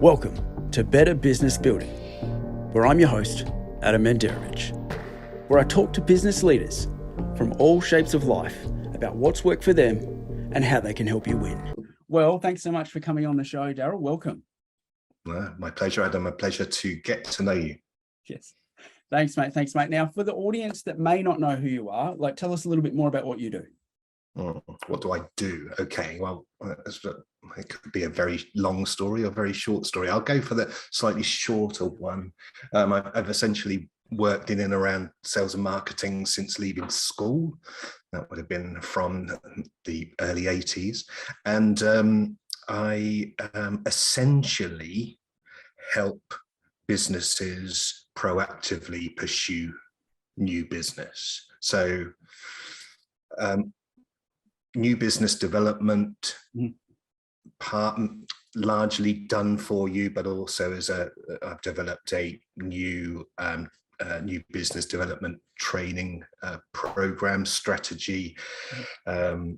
Welcome to Better Business Building, where I'm your host, Adam Mandarovich, where I talk to business leaders from all shapes of life about what's worked for them and how they can help you win. Well, thanks so much for coming on the show, Darrel. Welcome. My pleasure, Adam. My pleasure to get to know you. Yes. Thanks, mate. Thanks, mate. Now, for the audience that may not know who you are, tell us a little bit more about what you do. What do I do? Okay, well, it could be a very long story or a very short story. I'll go for the slightly shorter one. I've essentially worked in and around sales and marketing since leaving school. That would have been from the early 80s. And I essentially help businesses proactively pursue new business. So new business development, part largely done for you, but also I've developed a new business development training program strategy. Long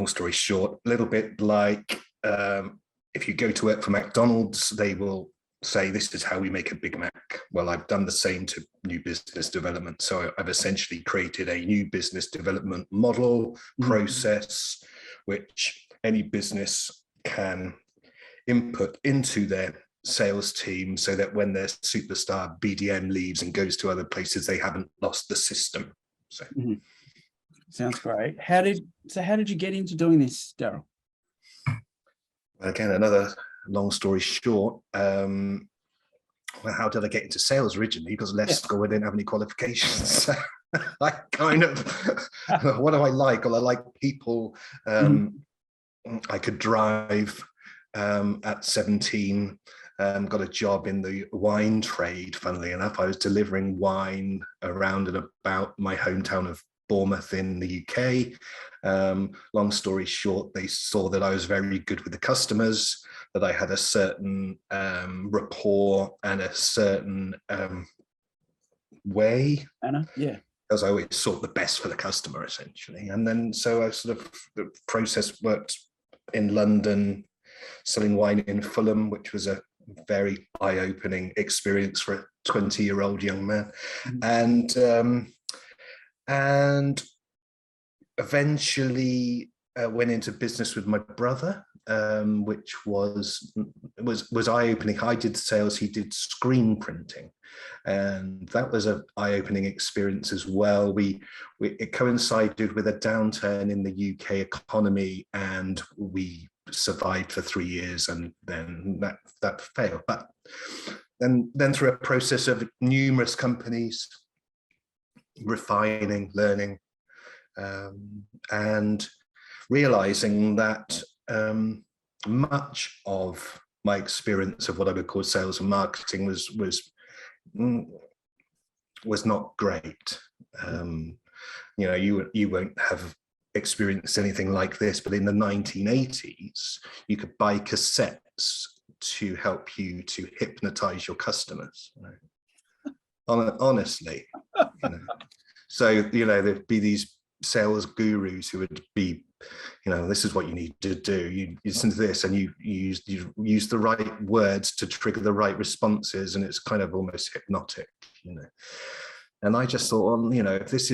story short, a little bit like if you go to work for McDonald's, they will say, this is how we make a Big Mac. Well, I've done the same to new business development. So I've essentially created a new business development model, process, which any business can input into their sales team so that when their superstar BDM leaves and goes to other places, they haven't lost the system. So Sounds great. How did you get into doing this, Darrel? Again, another long story short, well, how did I get into sales originally? Because left school, I didn't have any qualifications. So I kind of, what do I like? Well, I like people. I could drive at 17, got a job in the wine trade, funnily enough. I was delivering wine around and about my hometown of Bournemouth in the UK. Long story short, they saw that I was very good with the customers, that I had a certain rapport and a certain way. Anna, yeah. Because I always sought the best for the customer, essentially. And then so I sort of, the process worked in London, selling wine in Fulham, which was a very eye-opening experience for a 20-year-old young man. And eventually went into business with my brother, which was eye-opening. I did sales, he did screen printing, and that was an eye-opening experience as well. It coincided with a downturn in the UK economy, and we survived for 3 years, and then that failed. But then through a process of numerous companies, refining, learning, and realizing that much of my experience of what I would call sales and marketing was not great. You won't have experienced anything like this, but in the 1980s, you could buy cassettes to help you to hypnotize your customers. Honestly, So, there'd be these sales gurus who would be, this is what you need to do. You listen to this and you use the right words to trigger the right responses, and it's kind of almost hypnotic, And I just thought, well, if this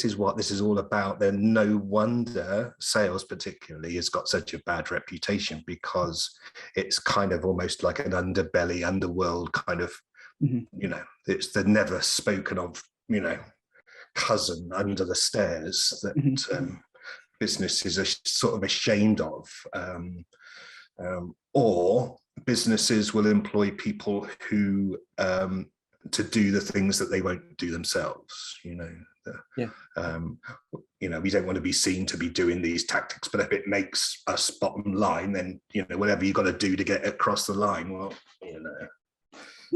is what this is all about, then no wonder sales particularly has got such a bad reputation, because it's kind of almost like an underbelly, underworld kind of, it's the never spoken of, cousin under the stairs that businesses are sort of ashamed of, or businesses will employ people who to do the things that they won't do themselves. We don't want to be seen to be doing these tactics, but if it makes us bottom line, then whatever you got to do to get across the line, well,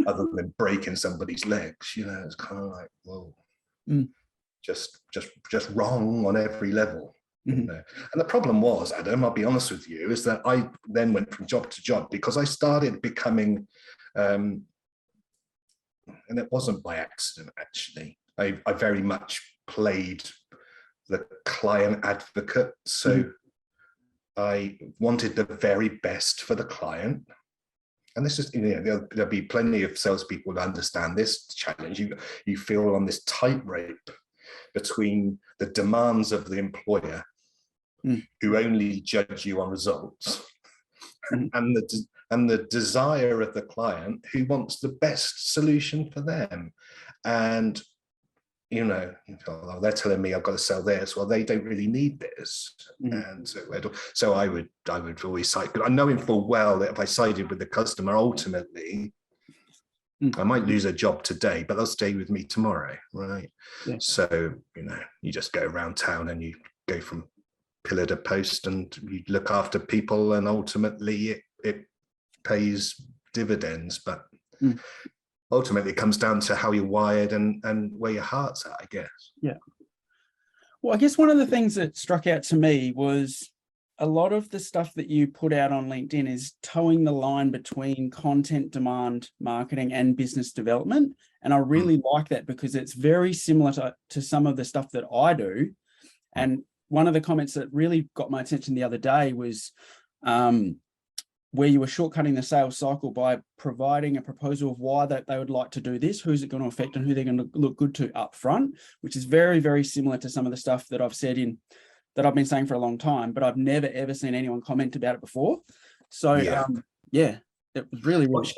other than breaking somebody's legs, it's kind of like, whoa. Just wrong on every level. And the problem was, Adam, I'll be honest with you, is that I then went from job to job because I started becoming, and it wasn't by accident, actually. I very much played the client advocate. So I wanted the very best for the client. And this is, there'll be plenty of salespeople who understand this challenge. You feel on this tightrope between the demands of the employer, who only judge you on results, and the desire of the client, who wants the best solution for them. And they're telling me I've got to sell this. Well, they don't really need this. And so I would always side, but I know in full well that if I sided with the customer, ultimately, I might lose a job today, but they'll stay with me tomorrow, right? Yeah. So, you just go around town and you go from pillar to post and you look after people, and ultimately it pays dividends. But ultimately, it comes down to how you're wired and where your heart's at, I guess. Yeah. Well, I guess one of the things that struck out to me was a lot of the stuff that you put out on LinkedIn is towing the line between content demand marketing and business development. And I really like that, because it's very similar to some of the stuff that I do. And one of the comments that really got my attention the other day was where you were shortcutting the sales cycle by providing a proposal of why they would like to do this, who's it going to affect, and who they're going to look good to up front, which is very, very similar to some of the stuff that I've said that I've been saying for a long time, but I've never, ever seen anyone comment about it before. So, it was really, what's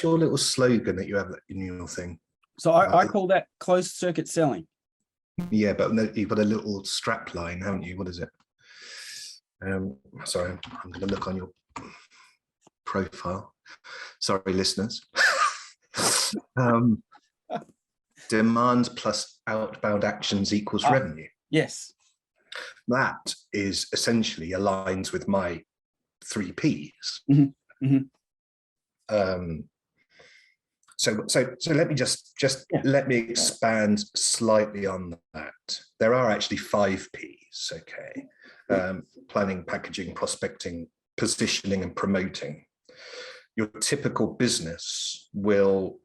your little slogan that you have in your thing? So I call that closed circuit selling. Yeah, but you've got a little strap line, haven't you? What is it? Sorry, I'm going to look on your profile. Sorry, listeners. Demand plus outbound actions equals revenue. Yes. That is essentially aligns with my 3 Ps. So let me just let me expand slightly on that. There are actually 5 Ps, okay? Planning, packaging, prospecting, positioning, and promoting. Your typical business will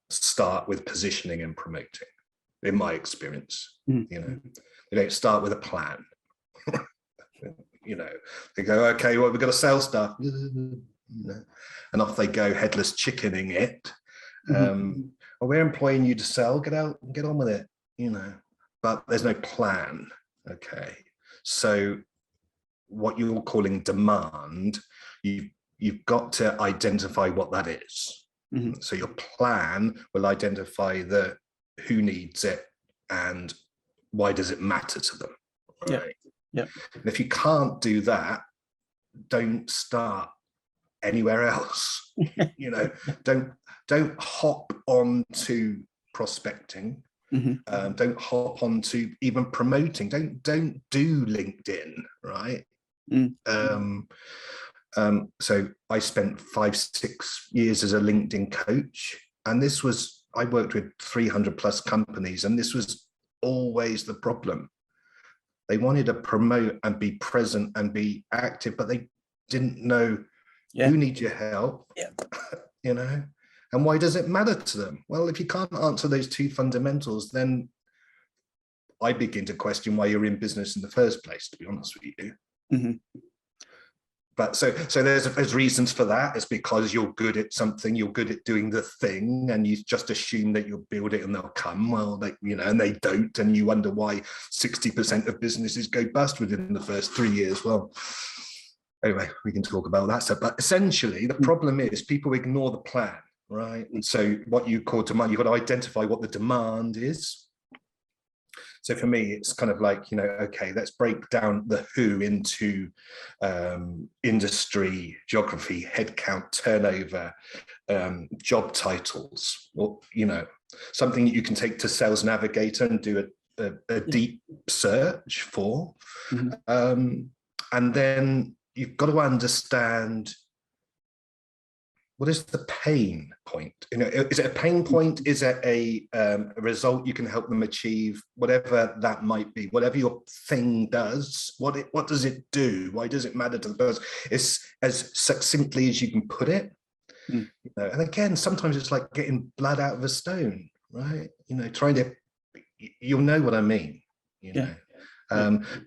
start with positioning and promoting, in my experience. They don't start with a plan. They go, okay, well, we've got to sell stuff, and off they go, headless chickening it. Well, we're employing you to sell, get out and get on with it, but there's no plan. Okay, so what you're calling demand, you've got to identify what that is. So your plan will identify who needs it and why does it matter to them, right? Yeah. And if you can't do that, don't start anywhere else. Don't hop on to prospecting. Don't hop on to even promoting. Don't do LinkedIn, right? So I spent 5-6 years as a LinkedIn coach, and I worked with 300 plus companies, and this was always the problem. They wanted to promote and be present and be active, but they didn't know who needs your help, and why does it matter to them? Well, if you can't answer those 2 fundamentals, then I begin to question why you're in business in the first place, to be honest with you. But so there's reasons for that. It's because you're good at something, you're good at doing the thing, and you just assume that you'll build it and they'll come. Well, and they don't, and you wonder why 60% of businesses go bust within the first 3 years. Well, anyway, we can talk about that stuff. But essentially, the problem is people ignore the plan, right? And so what you call demand, you've got to identify what the demand is. So for me, it's kind of like, okay, let's break down the who into industry, geography, headcount, turnover, job titles, or, something that you can take to Sales Navigator and do a deep search for. And then you've got to understand, what is the pain point? Is it a pain point? Is it a result you can help them achieve? Whatever that might be, whatever your thing does, what does it do? Why does it matter to the person? It's as succinctly as you can put it. And again, sometimes it's like getting blood out of a stone, right? Trying to, you'll know what I mean.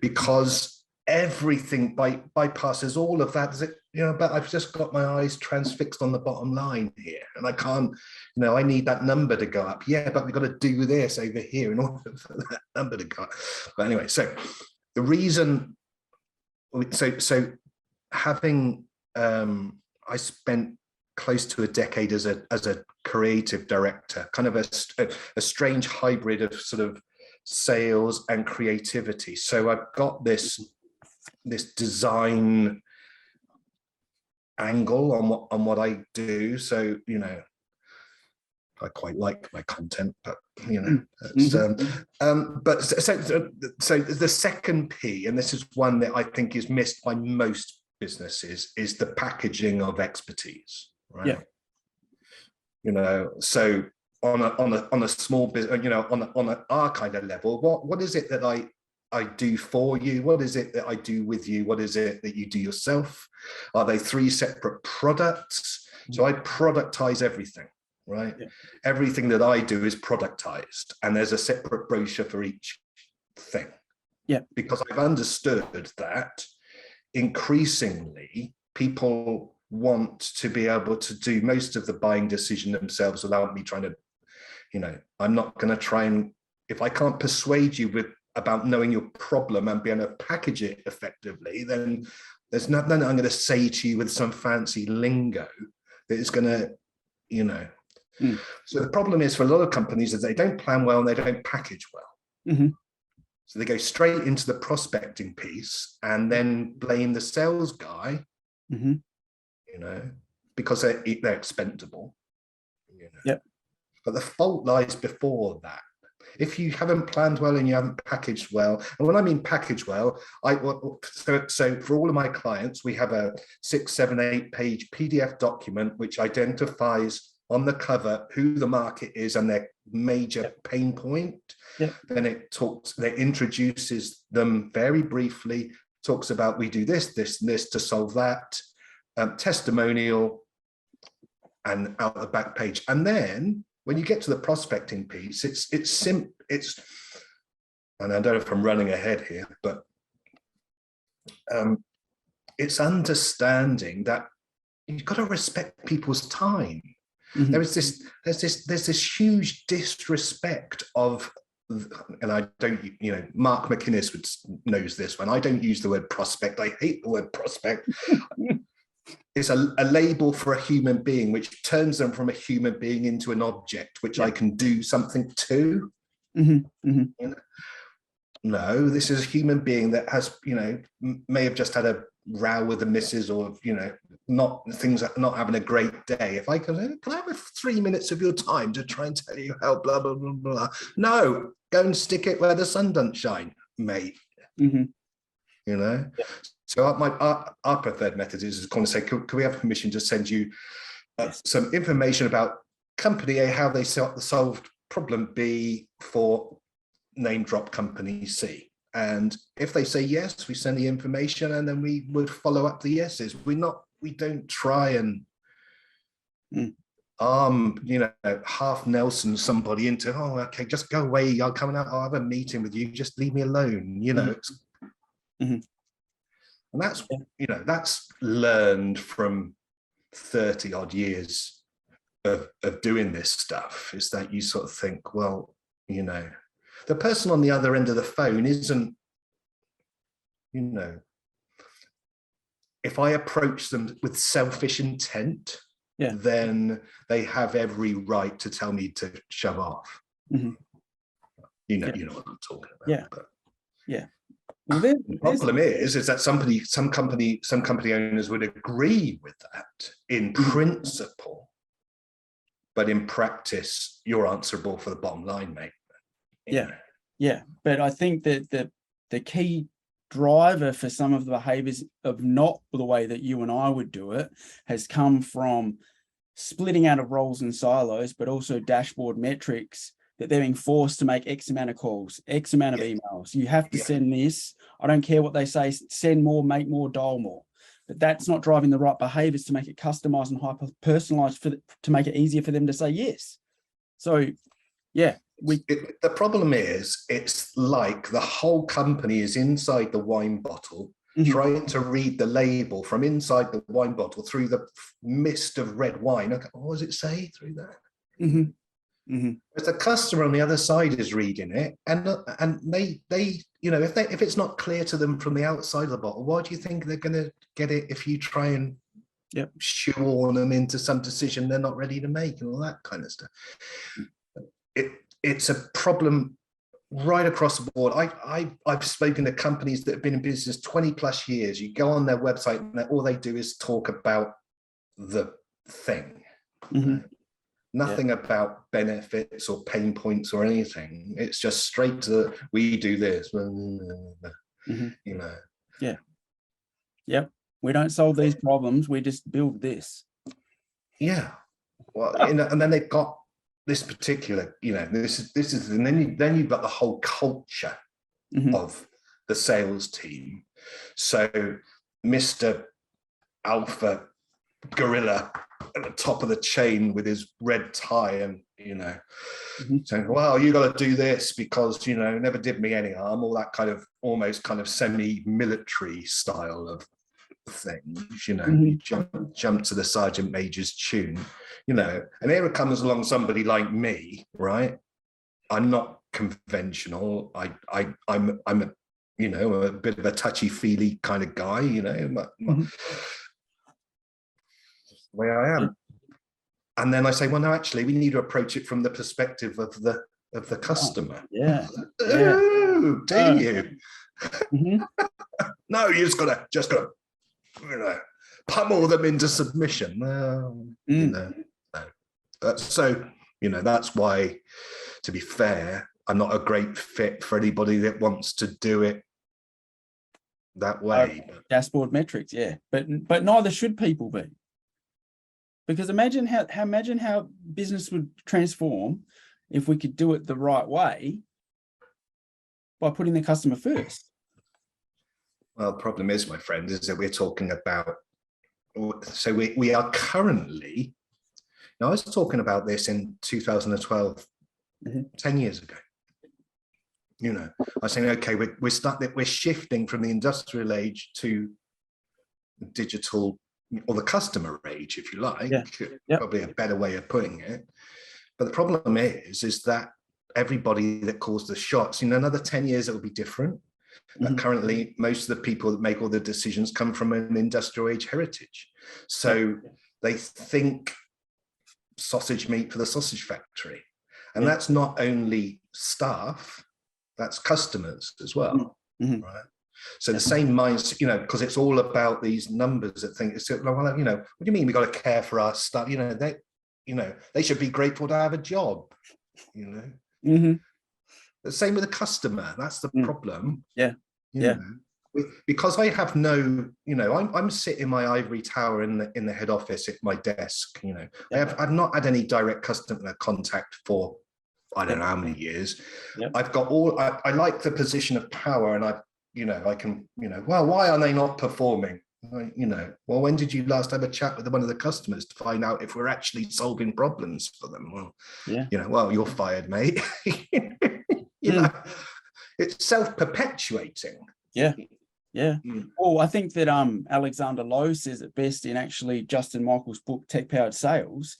Because everything bypasses all of that. But I've just got my eyes transfixed on the bottom line here, and I can't, I need that number to go up. Yeah, but we've got to do this over here in order for that number to go up. But anyway, so the reason, so having, I spent close to a decade as a creative director, kind of a strange hybrid of sort of sales and creativity. So I've got this design angle on what I do. So, I quite like my content, but but so the second P, and this is one that I think is missed by most businesses, is the packaging of expertise, right? Yeah. So on a small business, on our kind of level, what is it that I do for you? What is it that I do with you? What is it that you do yourself? Are they three separate products? So I productize everything, right? Yeah. Everything that I do is productized, and there's a separate brochure for each thing. Yeah. Because I've understood that increasingly people want to be able to do most of the buying decision themselves without me trying to, I'm not going to try and, if I can't persuade you about knowing your problem and being able to package it effectively, then there's nothing I'm going to say to you with some fancy lingo that is going to, So the problem is for a lot of companies is they don't plan well and they don't package well. Mm-hmm. So they go straight into the prospecting piece and then blame the sales guy, because they're expendable. Yep. But the fault lies before that. If you haven't planned well and you haven't packaged well, and when I mean package well, so for all of my clients, we have a 6, 7, 8 page PDF document which identifies on the cover who the market is and their major pain point. Yeah. Then it introduces them very briefly, talks about we do this, this, and this to solve that, testimonial, and out the back page. And then when you get to the prospecting piece, it's and I don't know if I'm running ahead here, but it's understanding that you've got to respect people's time. Mm-hmm. There's this huge disrespect of, and I don't, Mark McInnes knows this one. I don't use the word prospect. I hate the word prospect. It's a label for a human being, which turns them from a human being into an object, which I can do something to. Mm-hmm. Mm-hmm. No, this is a human being that has, may have just had a row with the missus, or, not having a great day. If I can I have 3 minutes of your time to try and tell you how blah, blah, blah, blah. No, go and stick it where the sun don't shine, mate. Mm-hmm. Yeah. So our preferred method is going to say, can we have permission to send you some information about company A, how they solved problem B for name drop company C. And if they say yes, we send the information, and then we would follow up the yeses. We don't try and half Nelson somebody into, oh, okay, just go away. I'll come out. I'll have a meeting with you. Just leave me alone. Mm-hmm. And that's, that's learned from 30 odd years of doing this stuff, is that you sort of think, well, the person on the other end of the phone isn't, if I approach them with selfish intent, then they have every right to tell me to shove off. Mm-hmm. You know what I'm talking about. Yeah. But yeah. Well, the problem is that some company owners would agree with that in principle, but in practice, you're answerable for the bottom line, mate. Yeah. But I think that the key driver for some of the behaviors of not the way that you and I would do it has come from splitting out of roles and silos, but also dashboard metrics, that they're being forced to make X amount of calls, X amount of emails. You have to send this. I don't care what they say, send more, make more, dial more. But that's not driving the right behaviors to make it customized and hyper-personalized to make it easier for them to say yes. So, The problem is, it's like the whole company is inside the wine bottle, trying to read the label from inside the wine bottle through the mist of red wine. Okay, what does it say through that? But the customer on the other side is reading it, and they if it's not clear to them from the outside of the bottle, why do you think they're going to get it if you try and shoehorn them into some decision they're not ready to make and all that kind of stuff? It's a problem right across the board. I've spoken to companies that have been in business 20 plus years. You go on their website and all they do is talk about the thing. Nothing about benefits or pain points or anything. It's just straight to we do this. We don't solve these problems. We just build this. Yeah. Well, and then they've got this particular, this is, and then you've got the whole culture of the sales team. So Mr. Alpha Gorilla at the top of the chain with his red tie and saying, well, you got to do this because never did me any harm, all that kind of almost kind of semi-military style of things, you jump to the sergeant major's tune, and here it comes along somebody like me, right? I'm not conventional. I'm a a bit of a touchy-feely kind of guy, way I am. And then I say, well, no, actually, we need to approach it from the perspective of the customer. Oh, do you? No, you just gotta pummel them into submission. No. So that's why, to be fair, I'm not a great fit for anybody that wants to do it that way. Dashboard metrics, but neither should people be. Because imagine how business would transform if we could do it the right way by putting the customer first. Well, the problem is, my friend, is that we're talking about, so we are currently, now I was talking about this in 2012, 10 years ago. I was saying, okay, we're shifting from the industrial age to digital, or the customer age, if you like, probably a better way of putting it. But the problem is that everybody that calls the shots, another 10 years, it will be different. Currently, most of the people that make all the decisions come from an industrial age heritage. So they think sausage meat for the sausage factory. And that's not only staff, that's customers as well, right? So the same minds, because it's all about these numbers that think it's, well, what do you mean we got to care for our staff? They should be grateful to have a job, The same with the customer. That's the problem. Because I have no, I'm sitting in my ivory tower in the head office at my desk. I've not had any direct customer contact for I don't know how many years. I've got I like the position of power, and I can, well, why are they not performing? Well, when did you last have a chat with one of the customers to find out if we're actually solving problems for them? Well, well, you're fired, mate. It's self-perpetuating. Well, I think that Alexander Lowe says it best in actually Justin Michael's book, Tech Powered Sales.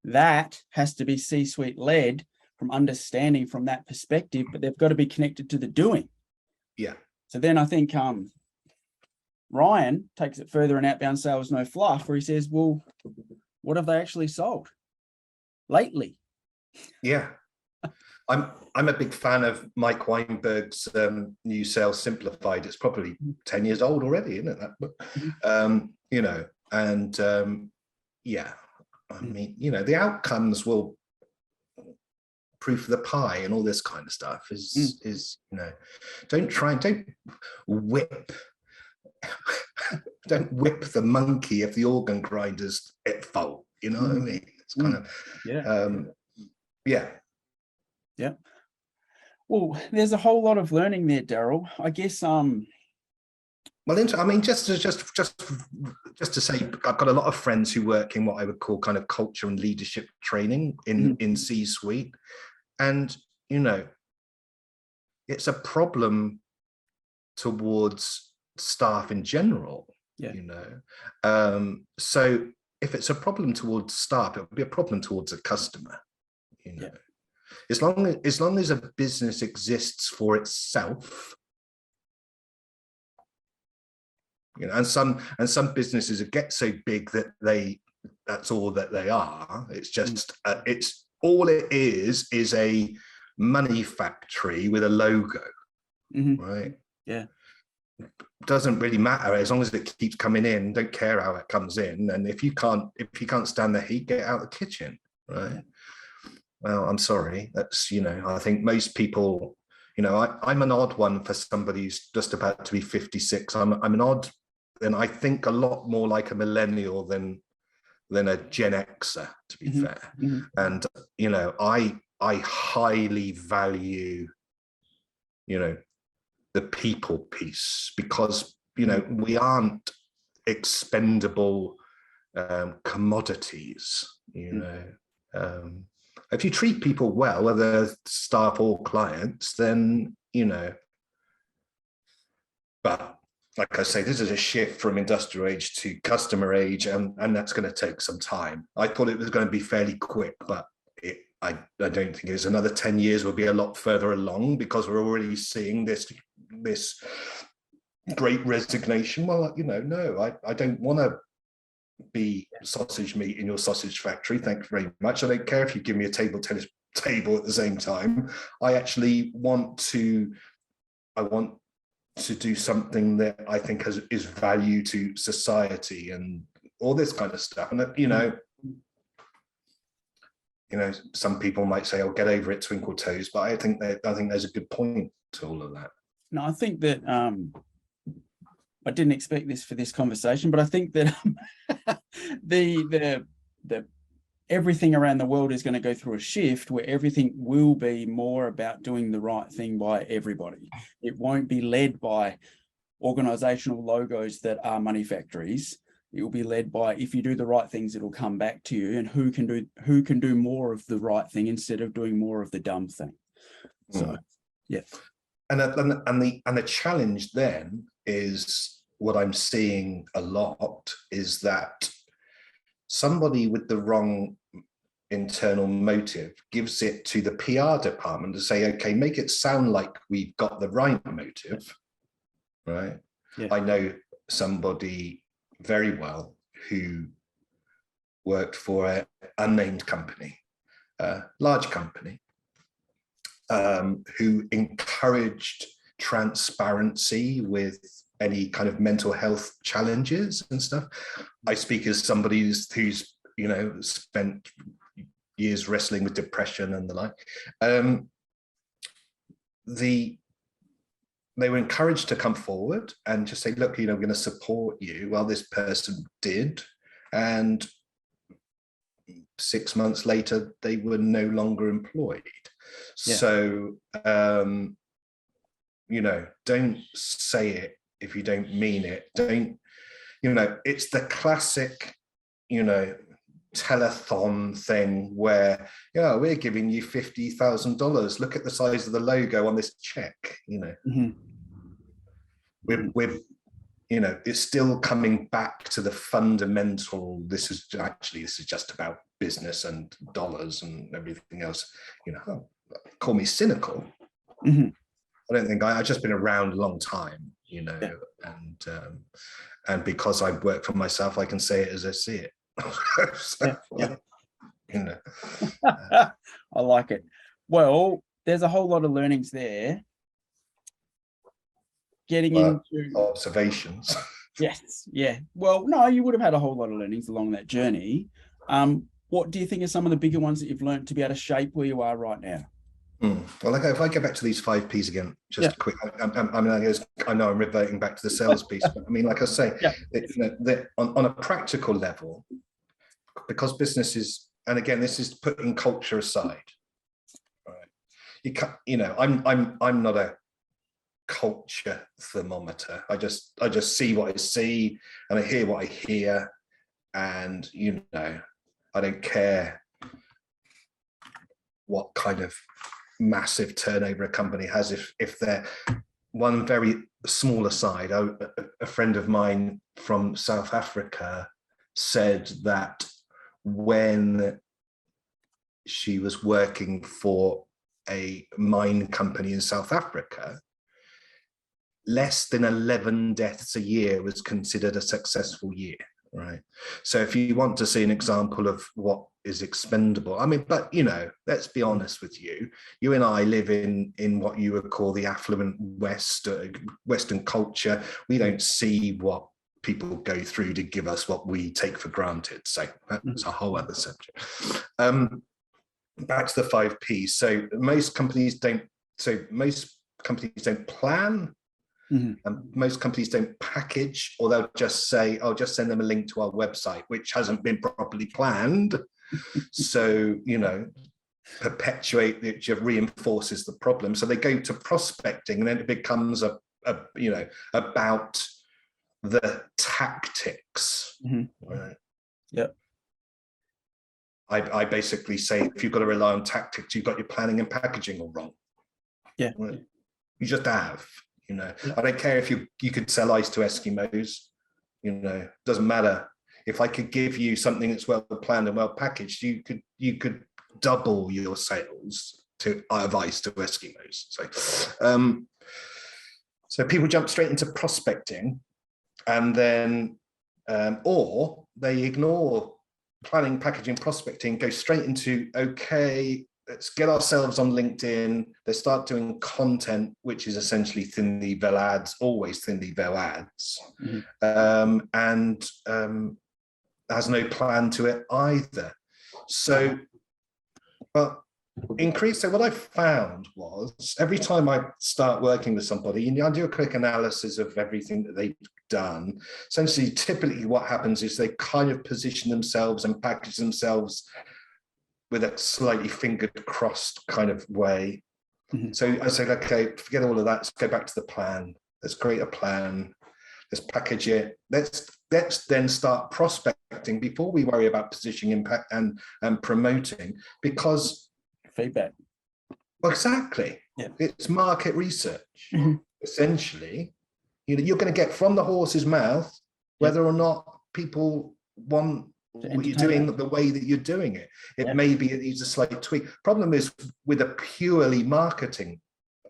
That has to be C-suite led from understanding from that perspective, but they've got to be connected to the doing. So then I think Ryan takes it further in Outbound Sales No Fluff, where he says, well, what have they actually sold lately? I'm a big fan of Mike Weinberg's new Sales Simplified. It's probably 10 years old already, isn't it, that book? I mean, the outcomes will proof of the pie and all this kind of stuff is don't whip the monkey if the organ grinder's at fault, what I mean? It's kind of Well, there's a whole lot of learning there, Darrel. I guess well, I mean, just to say, I've got a lot of friends who work in what I would call kind of culture and leadership training in C-suite, and you know, it's a problem towards staff in general, you know. So if it's a problem towards staff, it would be a problem towards a customer, you know. As long as a business exists for itself, you know, and some businesses get so big that that's all that they are. It's just it's all it is a money factory with a logo, right? Yeah. Doesn't really matter as long as it keeps coming in. Don't care how it comes in. And if you can't stand the heat, get out of the kitchen, right? Yeah. Well, I'm sorry. That's, you know, I think most people, you know, I'm an odd one for somebody who's just about to be 56. I'm an odd, and I think a lot more like a millennial than a Gen Xer, to be fair. And, you know, I highly value, you know, the people piece, because, you know, we aren't expendable commodities, you know. If you treat people well, whether staff or clients, then, you know, but like I say, this is a shift from industrial age to customer age, and that's going to take some time. I thought it was going to be fairly quick, but I don't think it is. Another 10 years will be a lot further along, because we're already seeing this great resignation. Well, you know, no, I don't want to be sausage meat in your sausage factory. Thanks very much. I don't care if you give me a table tennis table at the same time. I actually want to do something that I think is value to society and all this kind of stuff. And you know, some people might say, "Oh, get over it, twinkle toes," but I think there's a good point to all of that. No, I think that I didn't expect this for this conversation, but I think that the everything around the world is going to go through a shift where everything will be more about doing the right thing by everybody. It won't be led by organizational logos that are money factories. It will be led by, if you do the right things, it'll come back to you, and who can do more of the right thing instead of doing more of the dumb thing. So, yeah. And the challenge then is, what I'm seeing a lot is that somebody with the wrong internal motive gives it to the PR department to say, okay, make it sound like we've got the right motive, right? Yeah. I know somebody very well who worked for an unnamed company, large company, who encouraged transparency with any kind of mental health challenges and stuff. I speak as somebody who's you know, spent years wrestling with depression and the like. They were encouraged to come forward and just say, look, you know, we're going to support you. Well, this person did, and 6 months later, they were no longer employed. Yeah. So, you know, don't say it if you don't mean it. Don't, you know, it's the classic, you know, telethon thing where, yeah, we're giving you $50,000. Look at the size of the logo on this check, you know. We're, you know, it's still coming back to the fundamental. This is just about business and dollars and everything else. You know, call me cynical. I don't think I've just been around a long time, you know, and because I work for myself, I can say it as I see it. So, you know. I like it. Well, there's a whole lot of learnings there. Getting into observations. Yes, yeah. Well, no, you would have had a whole lot of learnings along that journey. What do you think are some of the bigger ones that you've learned to be able to shape where you are right now? Well, if I go back to these 5 Ps again, just quick. I mean, I know I'm reverting back to the sales piece, but I mean, like I say, you know, on a practical level, because businesses, and again, this is putting culture aside. Right? You can't, you know, I'm not a culture thermometer. I just see what I see and I hear what I hear, and you know, I don't care what kind of massive turnover a company has if they're one very small aside. A friend of mine from South Africa said that when she was working for a mine company in South Africa, less than 11 deaths a year was considered a successful year, right? So if you want to see an example of what is expendable, I mean, but you know, let's be honest with you. You and I live in what you would call the affluent West, Western culture. We don't see what people go through to give us what we take for granted. So that's a whole other subject. Back to the 5 Ps. So most companies don't plan. Most companies don't package, or they'll just say, "I'll just send them a link to our website," which hasn't been properly planned. So, you know, it reinforces the problem. So they go to prospecting, and then it becomes you know, about the tactics. Right? Yep. I basically say, if you've got to rely on tactics, you've got your planning and packaging all wrong. Yeah. Right? You just have. You know, I don't care if you could sell ice to Eskimos, you know, doesn't matter. If I could give you something that's well planned and well packaged, you could double your sales of ice to Eskimos. So people jump straight into prospecting, and then or they ignore planning, packaging, prospecting, go straight into, okay, let's get ourselves on LinkedIn. They start doing content, which is essentially thinly veiled ads, always thinly veiled ads, and has no plan to it either. So, but so what I found was, every time I start working with somebody, I do a quick analysis of everything that they've done. Essentially, typically what happens is they kind of position themselves and package themselves with a slightly fingered crossed kind of way. So I say, okay, forget all of that. Let's go back to the plan. Let's create a plan. Let's package it. Let's then start prospecting before we worry about positioning, impact, and promoting, because feedback. Exactly. Yeah. It's market research. Essentially, you know, you're going to get from the horse's mouth whether or not people want what you're doing, the way that you're doing it. It may be it needs a slight tweak. Problem is, with a purely marketing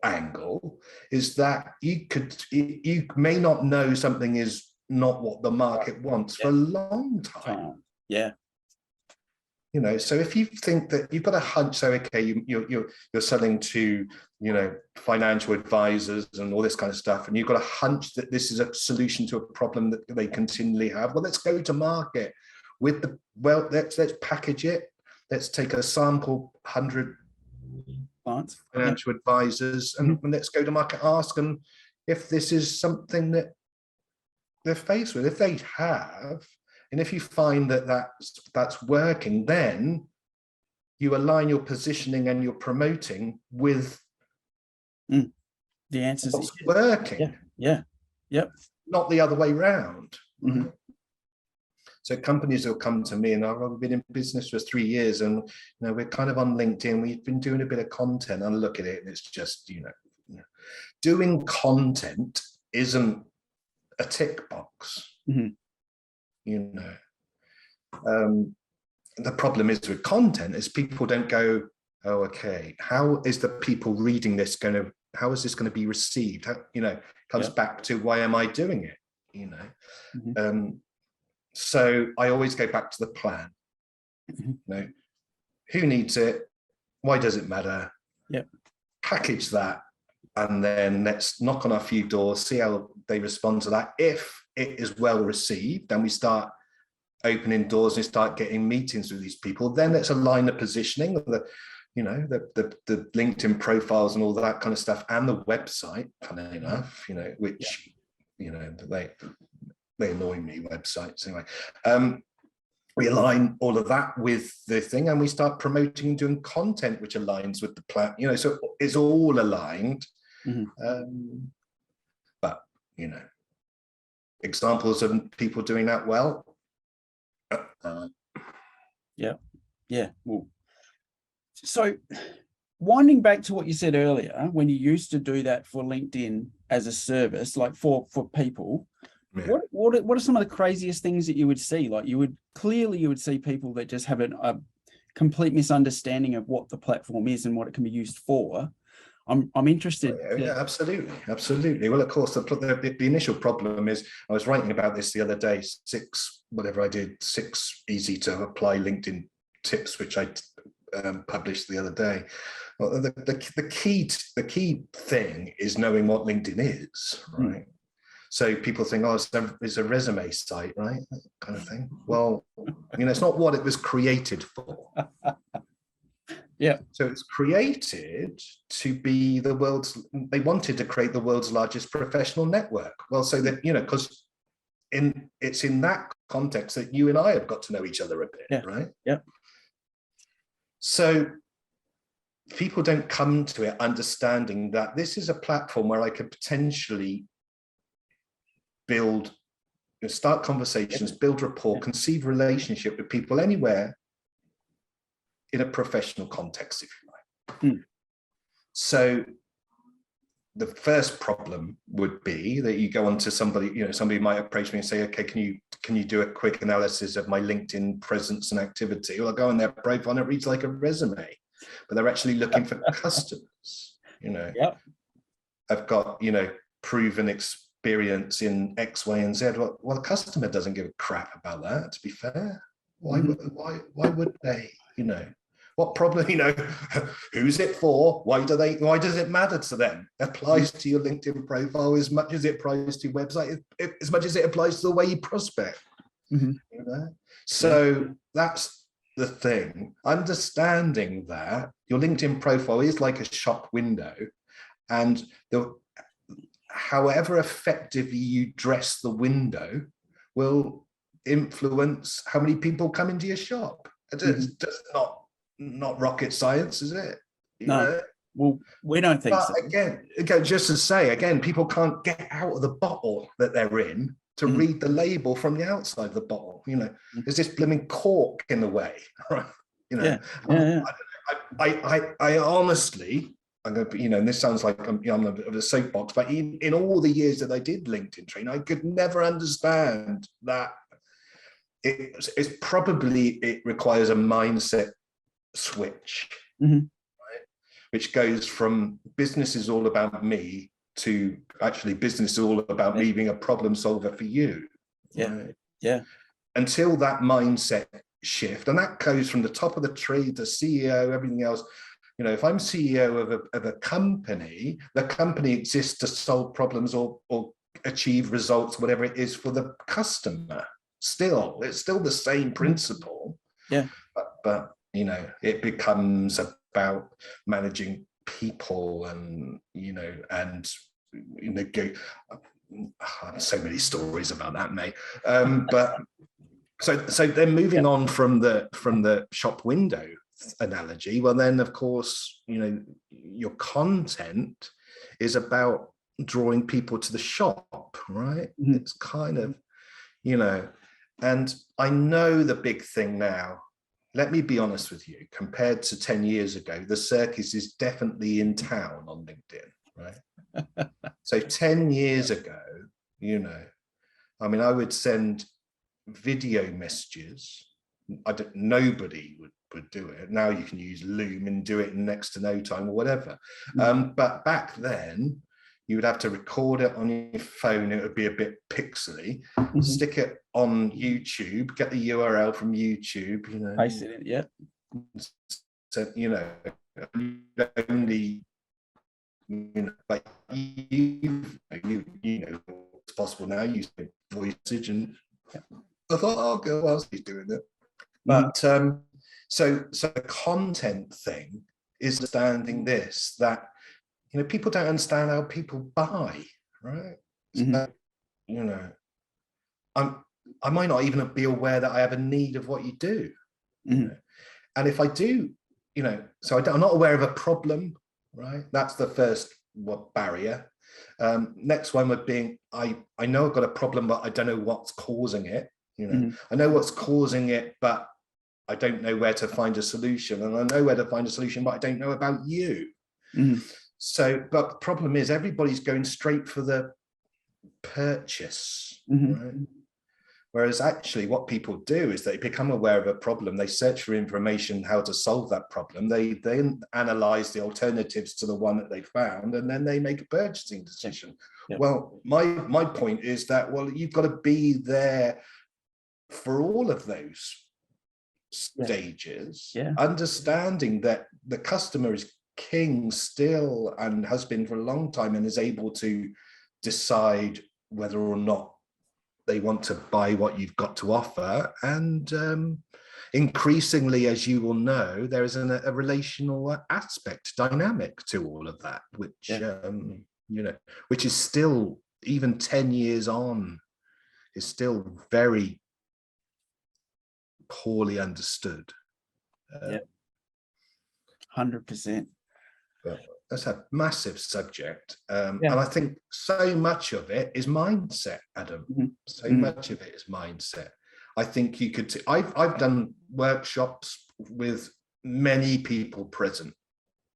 angle, is that you may not know something is not what the market wants for a long time. Yeah. You know, so if you think that you've got a hunch, so okay, you're selling to, you know, financial advisors and all this kind of stuff, and you've got a hunch that this is a solution to a problem that they continually have. Well, let's go to market with let's package it. Let's take a sample 100 financial advisors and let's go to market, ask them if this is something that they're faced with. If they have, and if you find that that's working, then you align your positioning and your promoting with the answers. What's working. Yep. Not the other way around. So companies will come to me and I've been in business for 3 years, and you know, we're kind of on LinkedIn. We've been doing a bit of content. I look at it and it's just, you know, doing content isn't a tick box. You know, the problem is with content is people don't go, oh, okay, how is the people reading this how is this going to be received? How, you know, comes back to, why am I doing it? You know, so I always go back to the plan. You know, who needs it? Why does it matter? Package that, and then let's knock on a few doors, see how they respond to that. If it is well received, then we start opening doors and start getting meetings with these people. Then let's align the positioning of the, you know, the LinkedIn profiles and all that kind of stuff, and the website, funny enough, you know, which, you know, they annoy me, websites anyway. We align all of that with the thing, and we start promoting and doing content which aligns with the plan, you know, so it's all aligned. But, you know, examples of people doing that well. Well, so winding back to what you said earlier, when you used to do that for LinkedIn as a service, like for people, Yeah. what are some of the craziest things that you would see? Like you would see people that just have a complete misunderstanding of what the platform is and what it can be used for. I'm interested. Yeah, absolutely. Well, of course, the initial problem is, I was writing about this the other day, six easy to apply LinkedIn tips, which I published the other day. Well, the key thing is knowing what LinkedIn is, right? So people think, oh, it's a resume site, right? That kind of thing. Well, it's not what it was created for. Yeah. So it's created to be they wanted to create the world's largest professional network. Well, so that, because it's in that context that you and I have got to know each other a bit, right? Yeah. So people don't come to it understanding that this is a platform where I could potentially start conversations, build rapport, conceive relationship with people anywhere in a professional context, if you like. So the first problem would be that you go on to somebody, somebody might approach me and say, okay, can you do a quick analysis of my LinkedIn presence and activity? Well, I'll go on their profile and it reads like a resume, but they're actually looking for customers. I've got, proven experience in X, Y, and Z. Well, the customer doesn't give a crap about that, to be fair. Why would they? What problem, who's it for? Why does it matter to them? It applies to your LinkedIn profile as much as it applies to your website, as much as it applies to the way you prospect. So that's the thing. Understanding that your LinkedIn profile is like a shop window, and however effectively you dress the window will influence how many people come into your shop. It's just not rocket science, is it? No. Well, we don't think so. Again, just to say, people can't get out of the bottle that they're in to read the label from the outside of the bottle. There's this blooming cork in the way, right? I honestly, I'm going to, and this sounds like I'm of a soapbox, but in all the years that I did LinkedIn training, I could never understand that it requires a mindset switch, right? Which goes from business is all about me to actually business is all about me being a problem solver for you. Right? Until that mindset shift, and that goes from the top of the tree to CEO, everything else. If I'm CEO of a company, the company exists to solve problems or achieve results, whatever it is, for the customer. It's still the same principle. But it becomes about managing people and so many stories about that, mate. But so then moving on from the shop window analogy, well then of course your content is about drawing people to the shop, right? It's kind of and I know the big thing now, let me be honest with you, compared to 10 years ago, the circus is definitely in town on LinkedIn, right? So 10 years ago, I would send video messages. Nobody would do it. Now you can use Loom and do it in next to no time or whatever. But back then, you would have to record it on your phone. It would be a bit pixely. Stick it on YouTube, get the URL from YouTube, Paste it in, So, only, like it's possible now using voicage, and I thought, oh, God, what else he's doing it? But so the content thing is understanding this, that people don't understand how people buy, right? So, I might not even be aware that I have a need of what you do. And if I do, so I'm not aware of a problem, right? That's the first barrier. Next one would be, I know I've got a problem, but I don't know what's causing it. I know what's causing it, but I don't know where to find a solution, and I know where to find a solution, but I don't know about you. So, but the problem is everybody's going straight for the purchase, right? Whereas actually what people do is they become aware of a problem, they search for information how to solve that problem, they analyze the alternatives to the one that they found, and then they make a purchasing decision. Well, my point is that, well, you've got to be there for all of those stages, understanding that the customer is king still and has been for a long time, and is able to decide whether or not they want to buy what you've got to offer. And increasingly, as you will know, there is a relational aspect, dynamic to all of that, which you know, which is still, even 10 years on, is still very poorly understood. 100%. But that's a massive subject, and I think so much of it is mindset, Adam. So much of it is mindset. I think you could. I've done workshops with many people present,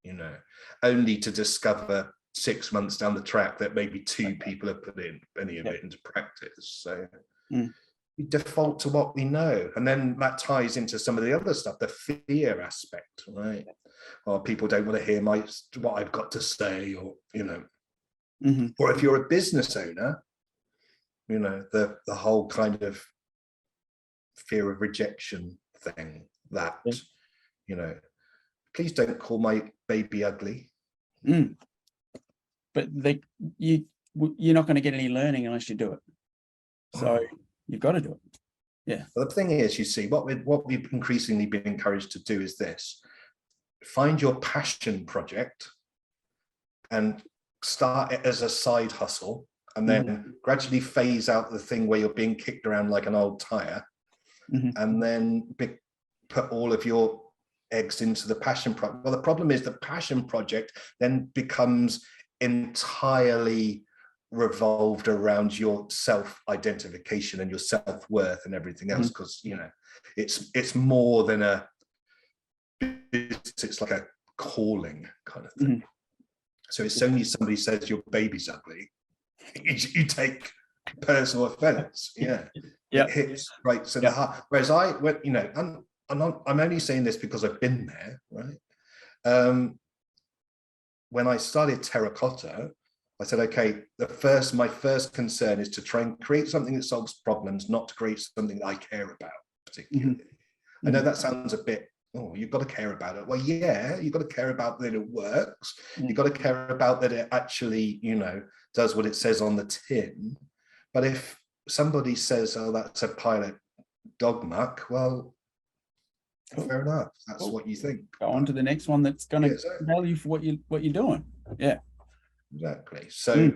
you know, only to discover 6 months down the track that maybe 2 people have put in any of it into practice. So we default to what we know, and then that ties into some of the other stuff, the fear aspect, right? Or people don't want to hear what I've got to say, or, you know, or if you're a business owner, you know, the whole kind of fear of rejection thing, that, you know, please don't call my baby ugly. But you're not going to get any learning unless you do it. So you've got to do it. Well, the thing is, you see, what we've increasingly been encouraged to do is this: find your passion project and start it as a side hustle, and then gradually phase out the thing where you're being kicked around like an old tire, and then put all of your eggs into the passion project. Well, the problem is the passion project then becomes entirely revolved around your self-identification and your self-worth and everything else, because, you know, it's more than a, it's like a calling kind of thing. So as soon as somebody says your baby's ugly, you take personal offense. It hits right to the heart. Whereas you know, I'm only saying this because I've been there, right? When I started Terracotta, I said, okay, my first concern is to try and create something that solves problems, not to create something that I care about particularly. I know that sounds a bit, oh, you've got to care about it. Well, yeah, you've got to care about that it works. You've got to care about that it actually, you know, does what it says on the tin. But if somebody says, oh, that's a pile of dog muck, well, fair enough. That's what you think. Go on to the next one that's going to value for what you're doing. Yeah. Exactly. So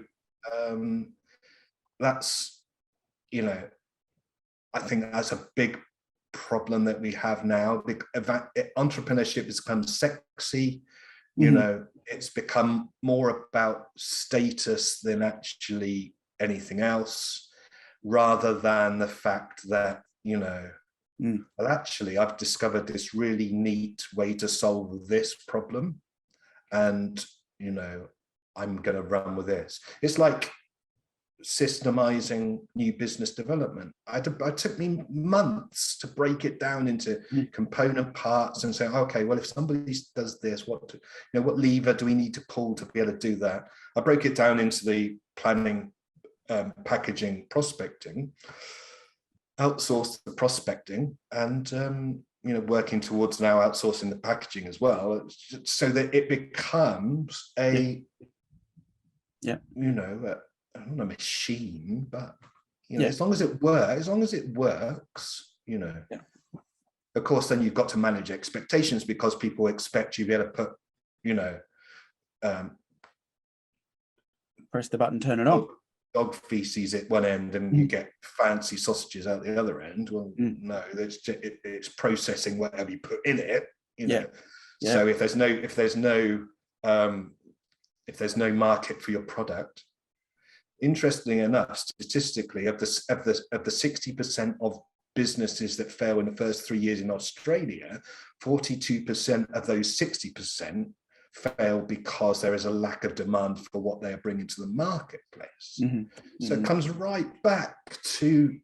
that's, you know, I think that's a big problem that we have now. Entrepreneurship has become sexy, you know, it's become more about status than actually anything else, rather than the fact that, you know, well, actually, I've discovered this really neat way to solve this problem, and, you know, I'm going to run with this. It's like systemizing new business development. It took me months to break it down into component parts and say, okay, well, if somebody does this, what lever do we need to pull to be able to do that? I broke it down into the planning, packaging, prospecting, outsource the prospecting, and you know, working towards now outsourcing the packaging as well, so that it becomes a you know, not a machine, but, you know, as long as it works, you know. Of course, then you've got to manage expectations, because people expect you to be able to put, you know, press the button, turn it on. Dog feces at one end and you get fancy sausages out the other end. Well, no, it's processing whatever you put in it, you know. So if there's no market for your product, interestingly enough, statistically, of the 60% of businesses that fail in the first 3 years in Australia, 42% of those 60% fail because there is a lack of demand for what they are bringing to the marketplace. So it comes right back to,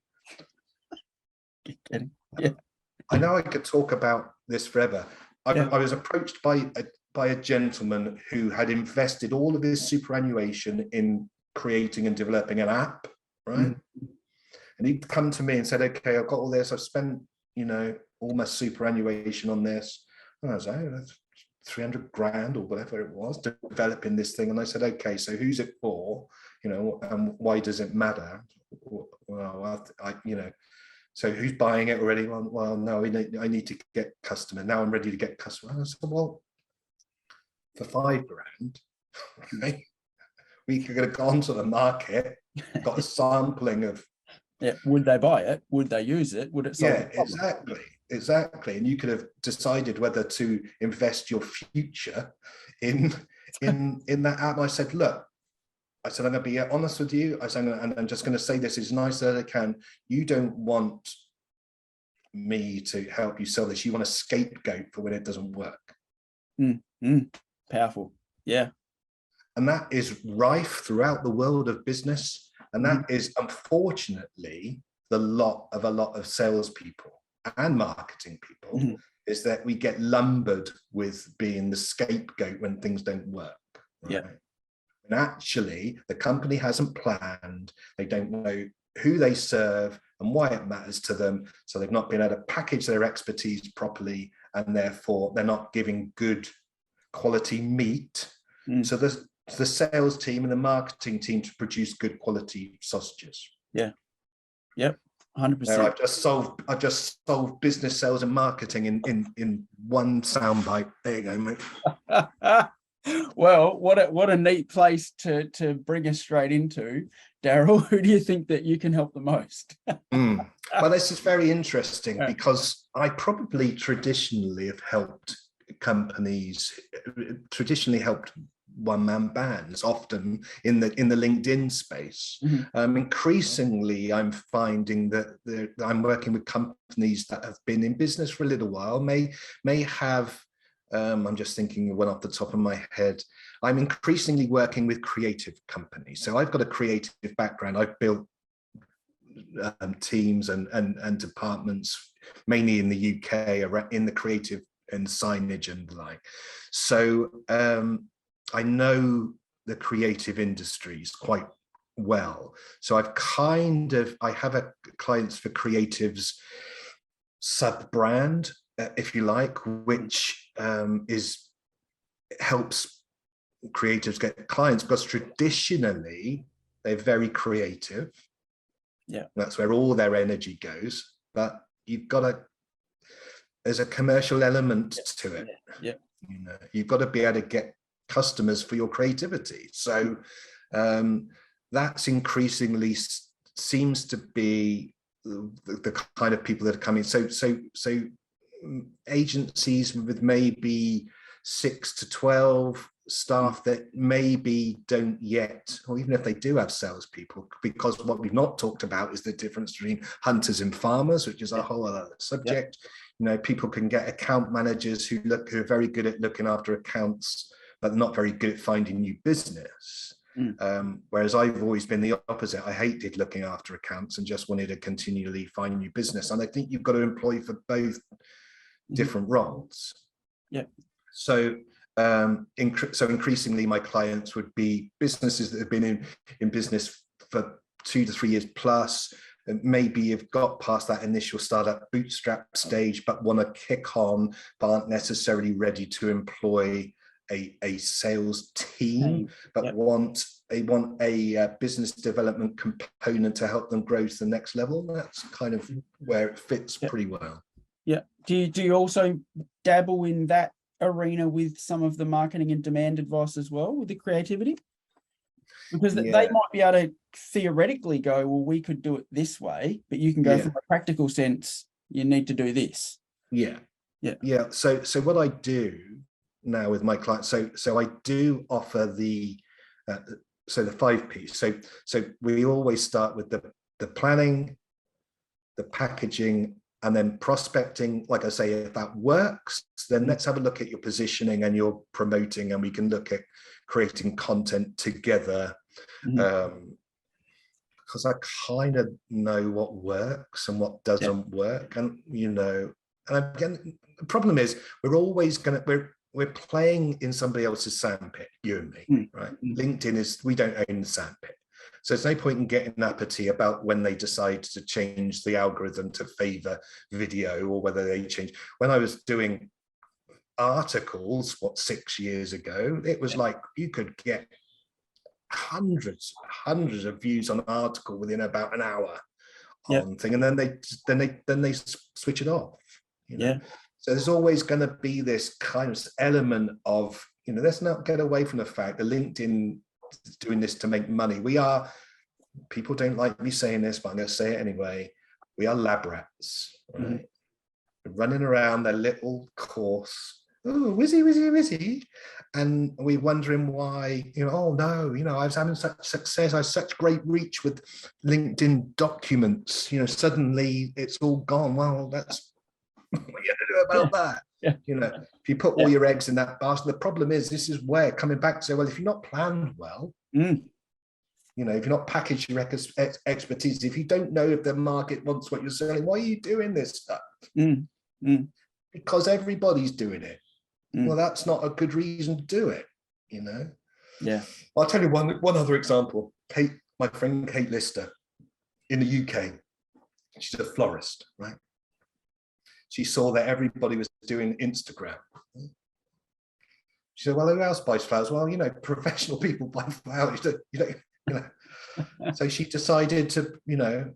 I know I could talk about this forever. I was approached by a gentleman who had invested all of his superannuation in creating and developing an app, right? And he'd come to me and said, okay, I've got all this, I've spent, all my superannuation on this. And I was like, oh, that's 300 grand or whatever it was, developing this thing. And I said, okay, so who's it for? And why does it matter? Well, so who's buying it already? Well, no, I need to get customer. Now I'm ready to get customer. I said, well, for 5 grand, right, we could have gone to the market, got a sampling of. Yeah, would they buy it? Would they use it? Would it solve the problem? Exactly. And you could have decided whether to invest your future in that app. I said, look, I'm going to be honest with you. I said, and I'm just going to say this as nice as I can. You don't want me to help you sell this. You want a scapegoat for when it doesn't work. Powerful. Yeah. And that is rife throughout the world of business. And that is, unfortunately, a lot of salespeople and marketing people, is that we get lumbered with being the scapegoat when things don't work. Right? Yeah. And actually, the company hasn't planned. They don't know who they serve and why it matters to them. So they've not been able to package their expertise properly, and therefore they're not giving good quality meat. So the sales team and the marketing team to produce good quality sausages. Yeah. Yep. 100%. I've just solved business, sales, and marketing in one soundbite. There you go, mate. Well, what a neat place to bring us straight into. Darrel, who do you think that you can help the most? Well, this is very interesting because I probably traditionally have helped companies, helped one-man bands, often in the LinkedIn space. Increasingly, I'm finding that I'm working with companies that have been in business for a little while, may have, I'm just thinking of one off the top of my head. I'm increasingly working with creative companies. So I've got a creative background. I've built teams and departments, mainly in the UK, in the creative and signage and the like. So I know the creative industries quite well. So I have a clients for creatives sub-brand, if you like, which helps creatives get clients, because traditionally they're very creative. Yeah, that's where all their energy goes. But you've got to, there's a commercial element to it. Yeah, you've got to be able to get customers for your creativity. So that's increasingly seems to be the kind of people that are coming. So agencies with maybe 6 to 12 staff that maybe don't yet, or even if they do have salespeople, because what we've not talked about is the difference between hunters and farmers, which is a whole other subject. People can get account managers who are very good at looking after accounts, but not very good at finding new business. Whereas I've always been the opposite. I hated looking after accounts and just wanted to continually find new business. And I think you've got to employ for both different roles. Yeah. So increasingly my clients would be businesses that have been in business for 2 to 3 years plus, and maybe you've got past that initial startup bootstrap stage, but want to kick on, but aren't necessarily ready to employ a sales team, but want a business development component to help them grow to the next level. That's kind of where it fits pretty well. Yeah. Do you also dabble in that arena with some of the marketing and demand advice as well, with the creativity? Because they might be able to theoretically go, well, we could do it this way, but you can go from a practical sense, you need to do this. Yeah. So what I do now with my clients, so I do offer the 5 P's. So we always start with the planning, the packaging, and then prospecting. Like I say, if that works, then let's have a look at your positioning and your promoting, and we can look at creating content together. Because I kind of know what works and what doesn't work. And, you know, and again, the problem is we're always going to, we're playing in somebody else's sandpit, you and me, right? LinkedIn is, we don't own the sandpit. So there's no point in getting uppity about when they decide to change the algorithm to favor video, or whether they change. When I was doing articles, 6 years ago, it was like you could get hundreds of views on an article within about an hour on thing, and then they switch it off, you know? So there's always going to be this kind of element of, you know, let's not get away from the fact that LinkedIn is doing this to make money. People don't like me saying this, but I'm going to say it anyway, we are lab rats, right? Running around their little course, oh, whizzy, and we're wondering why, you know, oh no, you know, I was having such success, I had such great reach with LinkedIn documents, you know, suddenly it's all gone. Well, that's what you have to do about that. You know, if you put all your eggs in that basket, the problem is, this is where coming back to, well, if you're not planned well, you know, if you're not packaged your expertise, if you don't know if the market wants what you're selling, why are you doing this stuff? Because everybody's doing it. Well, that's not a good reason to do it, you know? I'll tell you one other example. Kate, my friend Kate Lister in the UK, she's a florist, right? She saw that everybody was doing Instagram. She said, well, who else buys flowers? Well, you know, professional people buy flowers, you know. So she decided to, you know,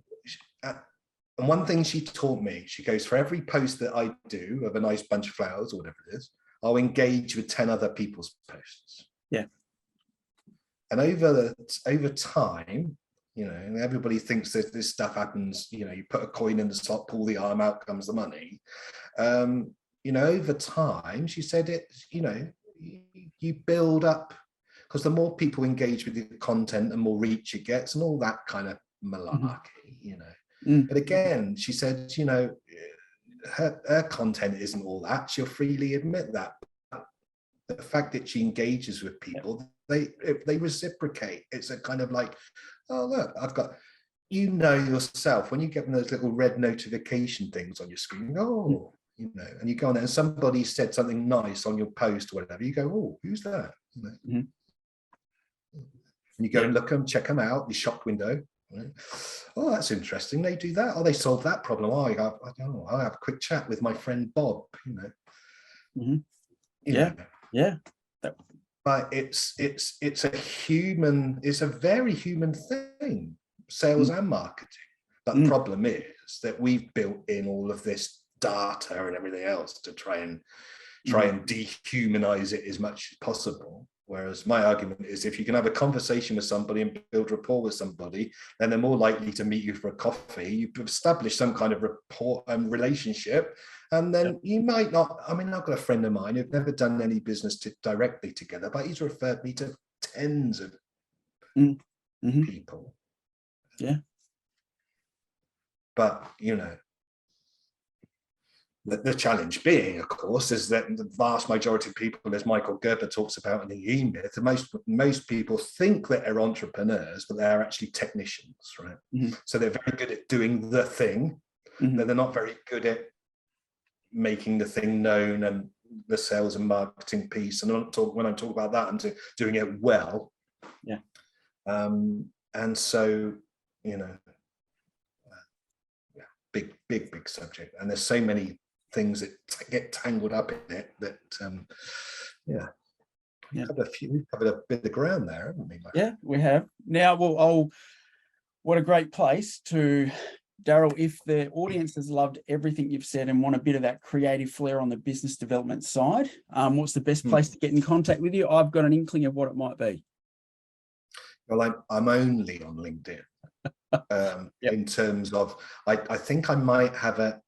and one thing she taught me, she goes, for every post that I do of a nice bunch of flowers or whatever it is, I'll engage with 10 other people's posts. And over time, you know, and everybody thinks that this stuff happens, you know, you put a coin in the slot, pull the arm, out comes the money. You know, over time, she said it, you know, you build up, because the more people engage with the content, the more reach it gets, and all that kind of malarkey, you know. But again, she said, you know, her content isn't all that. She'll freely admit that. The fact that she engages with people, they reciprocate. It's a kind of like, oh look, I've got, you know, yourself when you get those little red notification things on your screen. Oh, you know, and you go on there and somebody said something nice on your post or whatever. You go, oh, who's that? You know? And you go and look them, check them out. The shop window. Right? Oh, that's interesting. They do that. Oh, they solve that problem. Oh, I have a quick chat with my friend Bob. You know. You know. But it's a very human thing, sales and marketing. But the problem is that we've built in all of this data and everything else to try and dehumanize it as much as possible. Whereas my argument is, if you can have a conversation with somebody and build rapport with somebody, then they're more likely to meet you for a coffee. You've established some kind of rapport and relationship, and then you might not. I mean, I've got a friend of mine who've never done any business directly together, but he's referred me to tens of people. But you know, the challenge being, of course, is that the vast majority of people, as Michael Gerber talks about in the E-Myth, most people think that they're entrepreneurs, but they're actually technicians, right? So they're very good at doing the thing, but they're not very good at making the thing known and the sales and marketing piece. And when I talk about that, I'm doing it well. And so, you know, big subject. And there's so many things that get tangled up in it that we've covered a bit of ground there, haven't we? Yeah, we have. Now, well, what a great place to, Darrel, if the audience has loved everything you've said and want a bit of that creative flair on the business development side, what's the best place to get in contact with you? I've got an inkling of what it might be. Well, I'm only on LinkedIn. In terms of, I think I might have a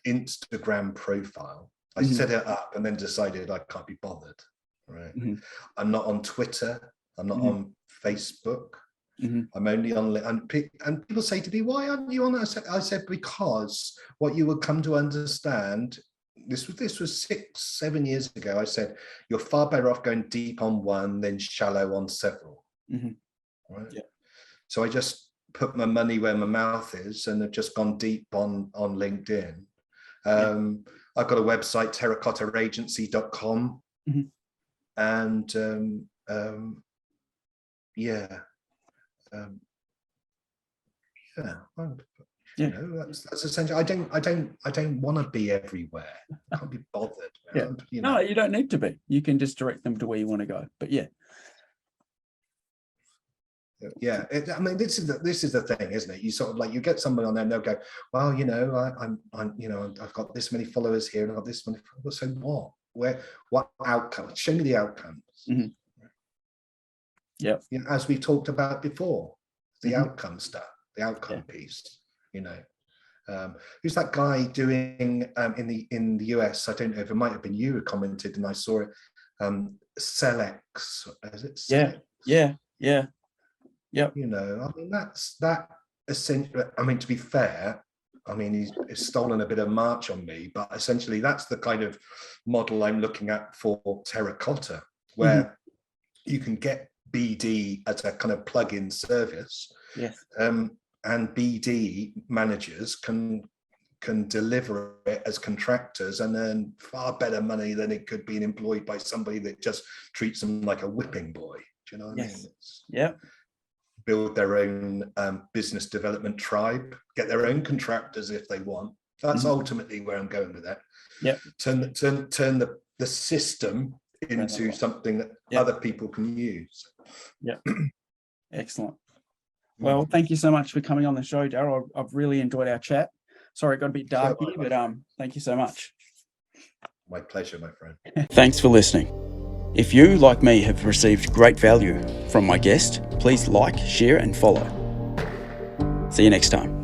Instagram profile. I set it up and then decided I can't be bothered, right? I'm not on Twitter, I'm not on Facebook, I'm only on, and people say to me, why aren't you on that? I said, because what you will come to understand, this was 6-7 years ago. I said, you're far better off going deep on one than shallow on several. Right? Yeah. So I just put my money where my mouth is, and have just gone deep on LinkedIn. I've got a website, terracottaagency.com. And you know, that's essential. I don't want to be everywhere. I can't be bothered. You know. No, you don't need to be. You can just direct them to where you want to go. But yeah. I mean, this is the thing, isn't it? You sort of like, you get somebody on there and they'll go, well, you know, I'm you know, I've got this many followers here and I've got this many followers. So what? What outcome? Show me the outcomes. Yeah. You know, as we talked about before, the outcome stuff, the outcome piece. You know, who's that guy doing in the US? I don't know if it might have been you who commented, and I saw it. Celex, is it? Celex? Yeah. You know, I mean, that's that essentially. I mean, to be fair, I mean, he's stolen a bit of March on me, but essentially that's the kind of model I'm looking at for Terracotta, where you can get BD as a kind of plug-in service. Yes. And BD managers can deliver it as contractors and earn far better money than it could be employed by somebody that just treats them like a whipping boy. Do you know what I mean? Build their own business development tribe, get their own contractors if they want. That's ultimately where I'm going with that. Turn the system into something that other people can use. Excellent. Well, thank you so much for coming on the show, Darrel. I've really enjoyed our chat. Sorry, it got a bit dark here, but thank you so much. My pleasure, my friend. Thanks for listening. If you, like me, have received great value from my guest, please like, share, and follow. See you next time.